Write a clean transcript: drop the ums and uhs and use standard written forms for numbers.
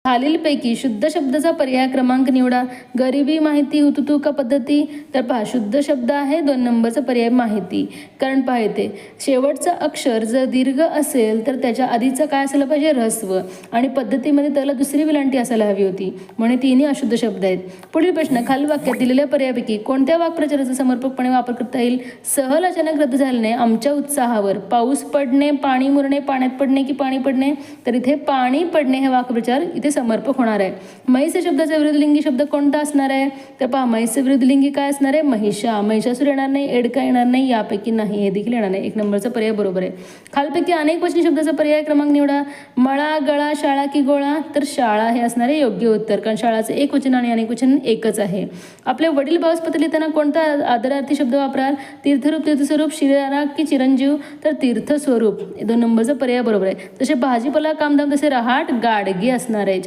खालीलपैकी शुद्ध शब्दाचा पर्याय क्रमांक निवडा. गरिबी, माहिती, हुतुतू का पद्धती. तर पहा, शुद्ध शब्द आहे 2 नंबरचा पर्याय माहिती. कारण पहा येते शेवटचा अक्षर जर दीर्घ असेल तर त्याच्या आधीचं काय असायला पाहिजे, ऱ्हस्व, आणि पद्धतीमध्ये त्याला दुसरी विलांटी असायला हवी होती, म्हणून तिन्ही अशुद्ध शब्द आहेत. पुढील प्रश्न, खालील वाक्यात दिलेल्या पर्यायापैकी कोणत्या वाक्प्रचाराचा समर्पकपणे वापर करता येईल. सहल अचानक रद्द झाल्याने आमच्या उत्साहावर पाऊस पडणे, पाणी मुरणे, पाण्यात पडणे की पाणी पडणे. तर इथे पाणी पडणे हे वाक्प्रचार इथे समर्पक होणार आहे. म्हैस या शब्दाचा विरुद्धलिंगी शब्द कोणता असणार आहे. तर पहा, म्हैस विरुद्धलिंगी काय असणार आहे, महिषा. महिषासूर येणार नाही, एडका येणार नाही, यापैकी नाही, हे देखील येणार नाही. 1 नंबरचा पर्याय बरोबर आहे. खालपैकी अनेक वचनी शब्दाचा पर्याय क्रमांक निवडा. मळा, गळा, शाळा की गोळा. तर शाळा हे असणार आहे योग्य उत्तर, कारण शाळाचं एक वचन आणि अनेक वचन एकच आहे. आपले वडील भावस्पत्र लिहिताना कोणता आदरार्थी शब्द वापराल. तीर्थरूप, तीर्थस्वरूप, शिरारा की चिरंजीव. तर तीर्थस्वरूप 2 नंबरचा पर्याय बरोबर आहे. तसे भाजीपाला, कामधाम, तसे रहाट, गाडगे असणार आहे.